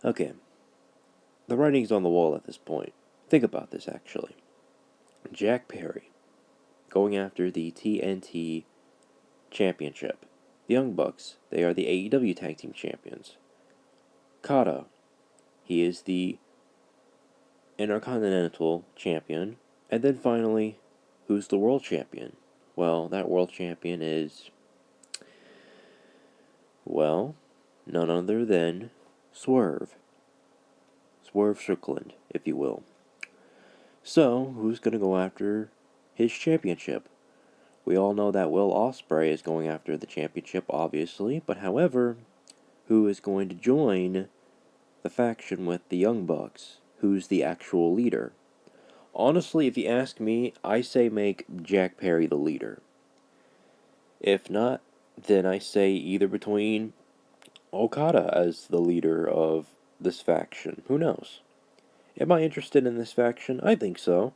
Okay, the writing's on the wall at this point. Think about this, actually. Jack Perry going after the TNT Championship. The Young Bucks, they are the AEW Tag Team Champions. Kata, he is the Intercontinental Champion. And then finally, who's the World Champion? Well, that World Champion is, well, none other than Swerve. Swerve Strickland, if you will. So, who's going to go after his championship? We all know that Will Ospreay is going after the championship, obviously, but however, who is going to join the faction with the Young Bucks? Who's the actual leader? Honestly, if you ask me, I say make Jack Perry the leader. If not, then I say either between Okada as the leader of this faction. Who knows? Am I interested in this faction? I think so.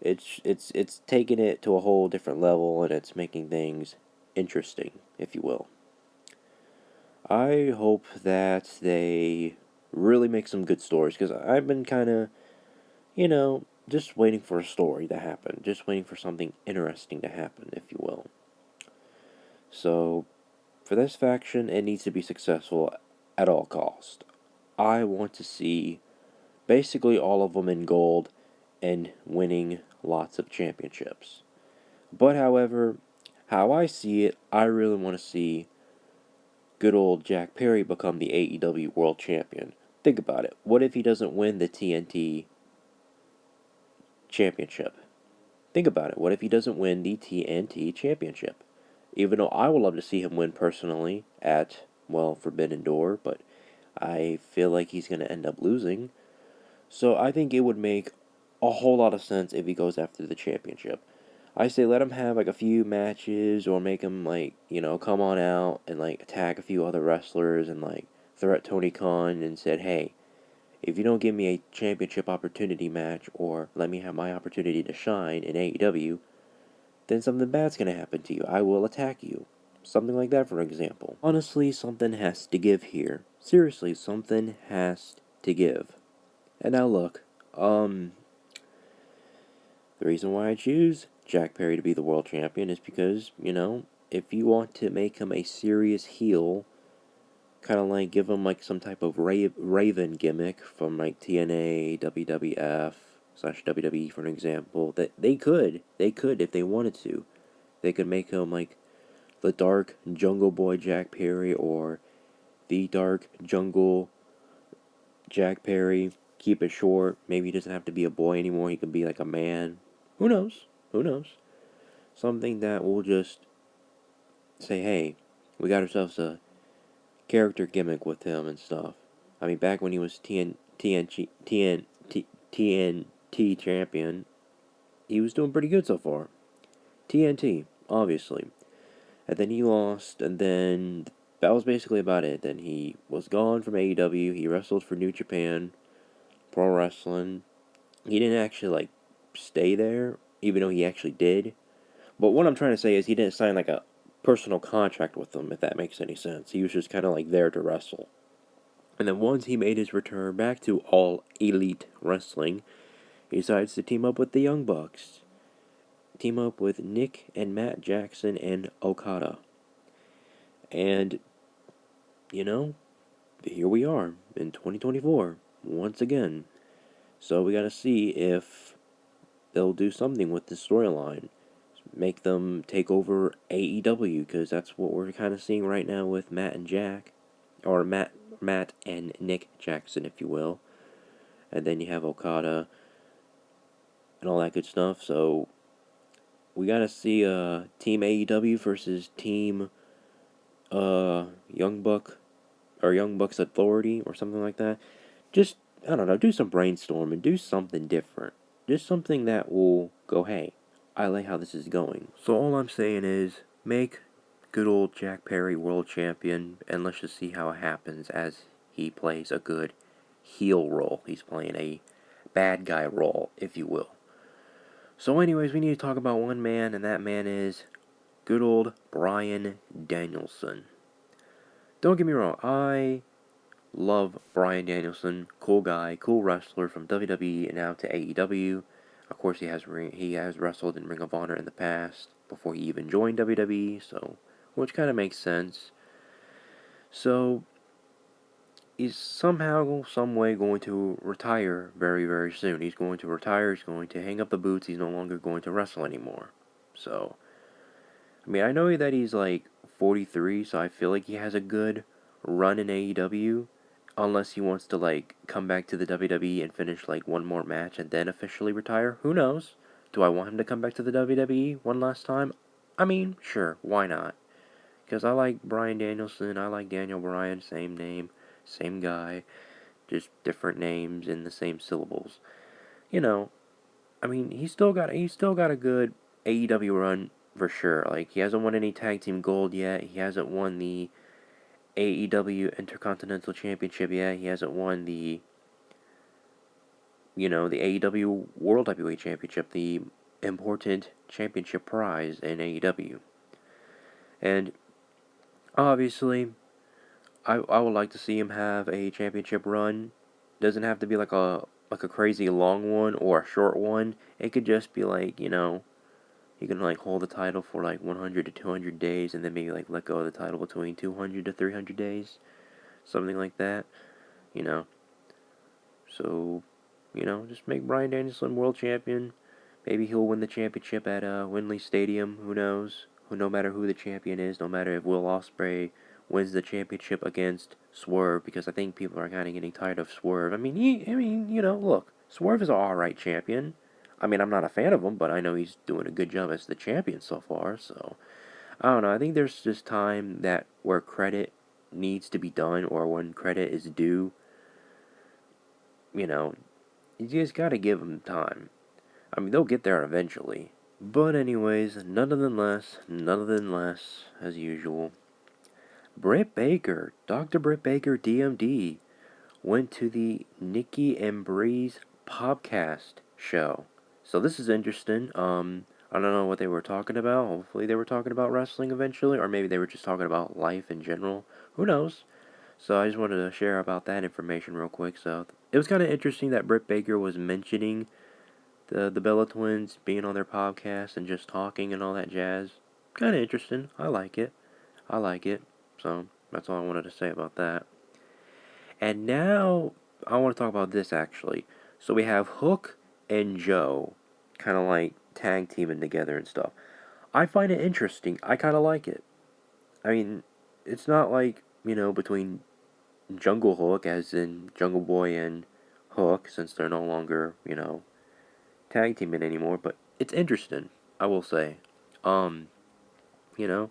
It's taking it to a whole different level, and it's making things interesting, if you will. I hope that they really make some good stories, because I've been kind of, just waiting for a story to happen, just waiting for something interesting to happen, if you will. So, for this faction, it needs to be successful at all cost. I want to see basically all of them in gold and winning lots of championships. But however, how I see it, I really want to see good old Jack Perry become the AEW World Champion. Think about it. What if he doesn't win the TNT Championship? Think about it. What if he doesn't win the TNT Championship? Even though I would love to see him win personally at, well, Forbidden Door, but I feel like he's going to end up losing. So I think it would make a whole lot of sense if he goes after the championship. I say let him have like a few matches, or make him like, come on out and like attack a few other wrestlers and like threat Tony Khan and said, hey, if you don't give me a championship opportunity match or let me have my opportunity to shine in AEW, then something bad's gonna happen to you. I will attack you. Something like that, for example. Honestly, something has to give here. Seriously, something has to give. And now look, the reason why I choose Jack Perry to be the world champion is because, if you want to make him a serious heel, kind of like give him like some type of Raven gimmick from like TNA, WWF / WWE, for an example, that they could if they wanted to. They could make him like the Dark Jungle Boy Jack Perry, or the Dark Jungle Jack Perry. Keep it short. Maybe he doesn't have to be a boy anymore. He can be like a man. Who knows? Who knows? Something that will just say, hey, we got ourselves a character gimmick with him and stuff. I mean, back when he was TNT champion, he was doing pretty good so far. TNT, obviously. And then he lost, and then that was basically about it. Then he was gone from AEW. He wrestled for New Japan Pro Wrestling. He didn't actually, like, stay there, even though he actually did. But what I'm trying to say is he didn't sign, like, a personal contract with them, if that makes any sense. He was just kind of, like, there to wrestle. And then once he made his return back to All Elite Wrestling, he decides to team up with the Young Bucks. Team up with Nick and Matt Jackson and Okada. And, here we are in 2024, once again. So we gotta see if they'll do something with this storyline. Make them take over AEW, because that's what we're kind of seeing right now with Matt and Jack. Or Matt and Nick Jackson, if you will. And then you have Okada and all that good stuff. So we gotta see Team AEW versus Team Young Bucks Authority or something like that. Just, I don't know, do some brainstorming, do something different. Just something that will go, hey, I like how this is going. So all I'm saying is, make good old Jack Perry world champion, and let's just see how it happens as he plays a good heel role. He's playing a bad guy role, if you will. So anyways, we need to talk about one man, and that man is good old Bryan Danielson. Don't get me wrong, I love Bryan Danielson, cool guy, cool wrestler from WWE and now to AEW. Of course, he has wrestled in Ring of Honor in the past before he even joined WWE, so which kind of makes sense. So he's somehow, some way going to retire very, very soon. He's going to retire. He's going to hang up the boots. He's no longer going to wrestle anymore. So, I mean, I know that he's like 43, so I feel like he has a good run in AEW. Unless he wants to like come back to the WWE and finish like one more match and then officially retire. Who knows? Do I want him to come back to the WWE one last time? I mean, sure, why not? Because I like Bryan Danielson, I like Daniel Bryan, same name, same guy, just different names in the same syllables. You know, I mean, he's still got a good AEW run for sure. Like he hasn't won any tag team gold yet. He hasn't won the AEW Intercontinental Championship yet. He hasn't won the the AEW World Heavyweight Championship, the important championship prize in AEW. And obviously, I would like to see him have a championship run. Doesn't have to be like a crazy long one or a short one. It could just be like, he can like hold the title for like 100 to 200 days and then maybe like let go of the title between 200 to 300 days. Something like that, you know. So, just make Bryan Danielson world champion. Maybe he'll win the championship at Wembley Stadium. Who knows? No matter who the champion is, no matter if Will Ospreay wins the championship against Swerve, because I think people are kind of getting tired of Swerve. I mean, look, Swerve is an alright champion. I mean, I'm not a fan of him, but I know he's doing a good job as the champion so far. So I don't know. I think there's just time that where credit needs to be done, or when credit is due. You know, you just gotta give them time. I mean, they'll get there eventually. But anyways, none of them less, as usual, Britt Baker, Dr. Britt Baker, DMD, went to the Nikki and Breeze podcast show. So this is interesting. I don't know what they were talking about. Hopefully they were talking about wrestling eventually, or maybe they were just talking about life in general. Who knows? So I just wanted to share about that information real quick. So it was kind of interesting that Britt Baker was mentioning the Bella Twins being on their podcast and just talking and all that jazz. Kind of interesting. I like it. I like it. So that's all I wanted to say about that. And now I want to talk about this actually. So we have Hook and Joe kind of like tag teaming together and stuff. I find it interesting. I kind of like it. I mean, it's not like, between Jungle Hook, as in Jungle Boy and Hook, since they're no longer, tag teaming anymore, but it's interesting, I will say. Um, you know,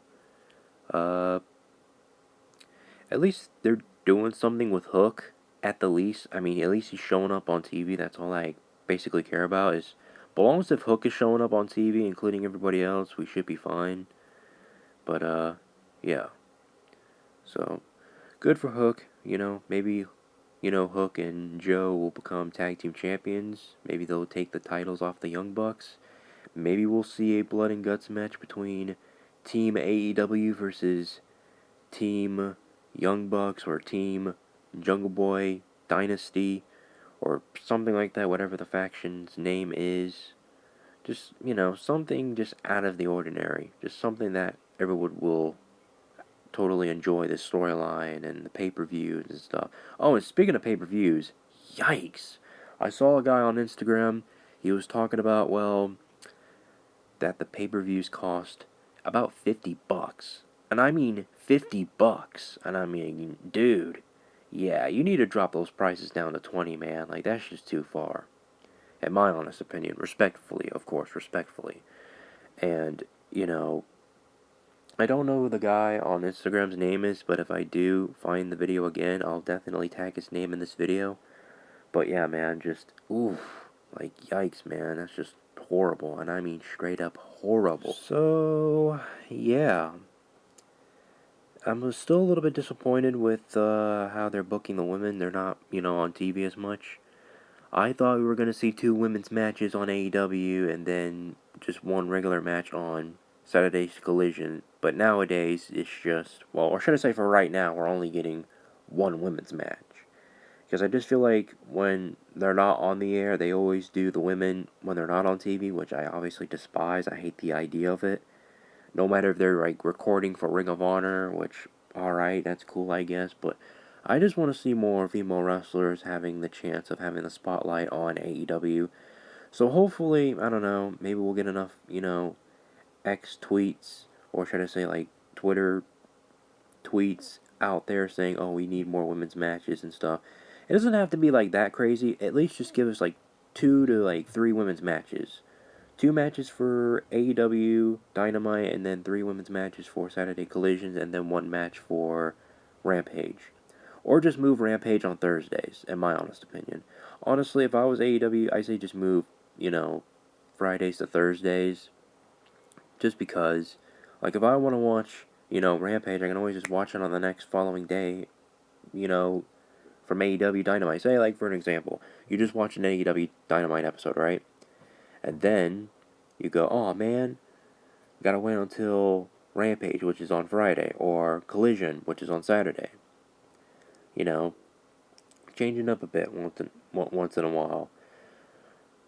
uh, at least they're doing something with Hook, at the least. I mean, at least he's showing up on TV, that's all I basically care about is, but as long as if Hook is showing up on TV, including everybody else, we should be fine. But, yeah. So, good for Hook, maybe, Hook and Joe will become tag team champions. Maybe they'll take the titles off the Young Bucks. Maybe we'll see a blood and guts match between Team AEW versus Team Young Bucks or Team Jungle Boy Dynasty or something like that, whatever the faction's name is. Just, something just out of the ordinary. Just something that everyone will totally enjoy the storyline and the pay-per-views and stuff. Oh, and speaking of pay-per-views, yikes! I saw a guy on Instagram, he was talking about, well, that the pay-per-views cost about $50. And I mean $50. And I mean, dude, yeah, you need to drop those prices down to 20, man. Like, that's just too far. In my honest opinion, respectfully, of course, respectfully. And, I don't know who the guy on Instagram's name is, but if I do find the video again, I'll definitely tag his name in this video. But yeah, man, just, oof, like, yikes, man, that's just horrible, and I mean straight up horrible. So, yeah, I'm still a little bit disappointed with how they're booking the women. They're not, on TV as much. I thought we were going to see 2 women's matches on AEW and then just one regular match on Saturday's Collision. But nowadays, it's just, well, or should I say for right now, we're only getting one women's match. Because I just feel like when they're not on the air, they always do the women when they're not on TV, which I obviously despise. I hate the idea of it. No matter if they're like recording for Ring of Honor, which, alright, that's cool, I guess, but I just want to see more female wrestlers having the chance of having the spotlight on AEW. So hopefully, I don't know, maybe we'll get enough, X tweets, or should I say like Twitter tweets out there saying, oh, we need more women's matches and stuff. It doesn't have to be like that crazy. At least just give us like 2 to 3 women's matches. 2 matches for AEW Dynamite, and then 3 women's matches for Saturday Collisions, and then 1 match for Rampage. Or just move Rampage on Thursdays, in my honest opinion. Honestly, if I was AEW, I say just move, Fridays to Thursdays. Just because, like, if I want to watch, Rampage, I can always just watch it on the next following day, you know, from AEW Dynamite. Say, like, for an example, you just watch an AEW Dynamite episode, right? And then you go, oh man, gotta wait until Rampage, which is on Friday, or Collision, which is on Saturday. Changing up a bit once in a while.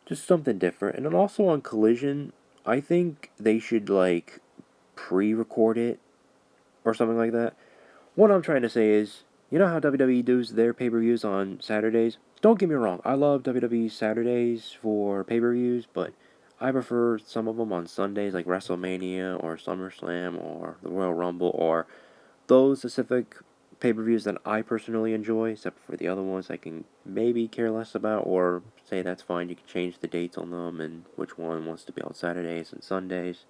Just something different. And then also on Collision, I think they should, like, pre-record it or something like that. What I'm trying to say is, you know how WWE does their pay-per-views on Saturdays? Don't get me wrong, I love WWE Saturdays for pay-per-views, but I prefer some of them on Sundays, like WrestleMania or SummerSlam or the Royal Rumble, or those specific pay-per-views that I personally enjoy, except for the other ones I can maybe care less about, or say that's fine, you can change the dates on them and which one wants to be on Saturdays and Sundays.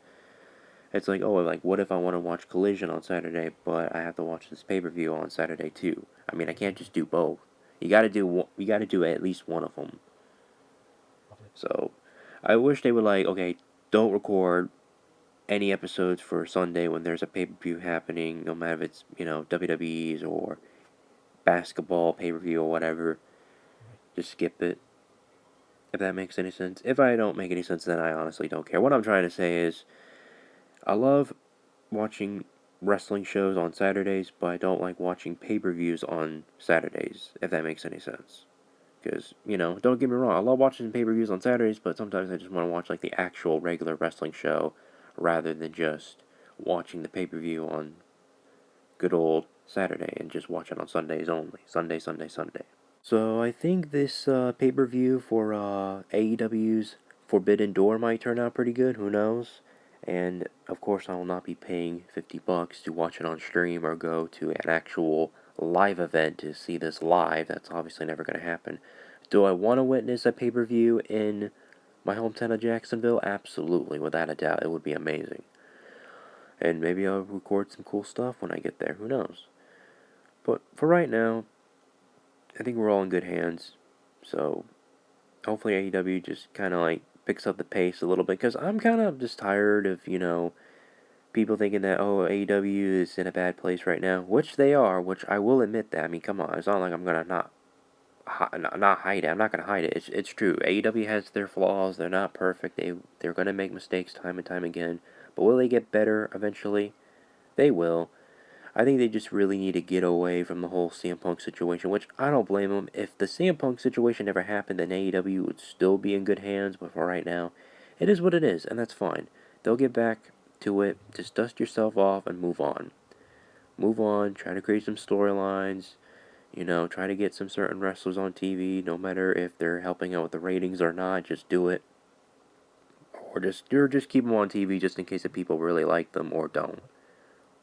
It's like, oh, like, what if I want to watch Collision on Saturday, but I have to watch this pay-per-view on Saturday too? I mean, I can't just do both. You gotta do at least one of them. So, I wish they would, like, okay, don't record any episodes for Sunday when there's a pay-per-view happening, no matter if it's, WWE's or basketball pay-per-view or whatever. Just skip it, if that makes any sense. If I don't make any sense, then I honestly don't care. What I'm trying to say is, I love watching wrestling shows on Saturdays, but I don't like watching pay-per-views on Saturdays, if that makes any sense. Because, don't get me wrong, I love watching pay-per-views on Saturdays, but sometimes I just want to watch, like, the actual regular wrestling show rather than just watching the pay-per-view on good old Saturday and just watch it on Sundays only. Sunday, Sunday, Sunday. So I think this pay-per-view for AEW's Forbidden Door might turn out pretty good, who knows? And of course I will not be paying $50 to watch it on stream or go to an actual live event to see this live. That's obviously never going to happen. Do I want to witness a pay-per-view in my hometown of Jacksonville? Absolutely, without a doubt. It would be amazing. And maybe I'll record some cool stuff when I get there, who knows? But for right now, I think we're all in good hands. So hopefully AEW just kind of like picks up the pace a little bit, because I'm kind of just tired of, people thinking that, oh, AEW is in a bad place right now, which they are, which I will admit that. I mean, come on, it's not like I'm going to not hide it. I'm not going to hide it. It's true. AEW has their flaws. They're not perfect. They're going to make mistakes time and time again. But will they get better eventually? They will. I think they just really need to get away from the whole CM Punk situation, which I don't blame them. If the CM Punk situation never happened, then AEW would still be in good hands, but for right now, it is what it is, and that's fine. They'll get back to it. Just dust yourself off and move on. Move on, try to create some storylines, try to get some certain wrestlers on TV, no matter if they're helping out with the ratings or not, just do it. Or just keep them on TV just in case the people really like them or don't.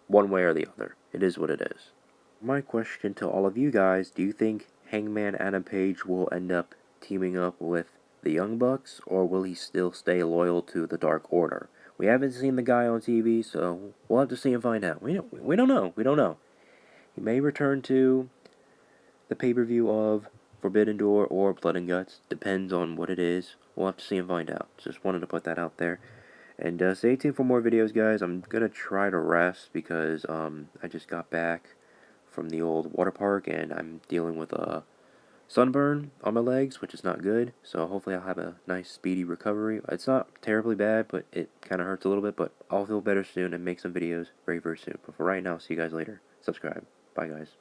One way or the other. It is what it is. My question to all of you guys, do you think Hangman Adam Page will end up teaming up with the Young Bucks, or will he still stay loyal to the Dark Order? We haven't seen the guy on TV, so we'll have to see and find out. We don't know. We don't know. He may return to the pay-per-view of Forbidden Door or Blood and Guts. Depends on what it is. We'll have to see and find out. Just wanted to put that out there. And stay tuned for more videos, guys. I'm going to try to rest because I just got back from the old water park and I'm dealing with a sunburn on my legs, which is not good. So hopefully I'll have a nice speedy recovery. It's not terribly bad, but it kind of hurts a little bit. But I'll feel better soon and make some videos very, very soon. But for right now, see you guys later. Subscribe. Bye, guys.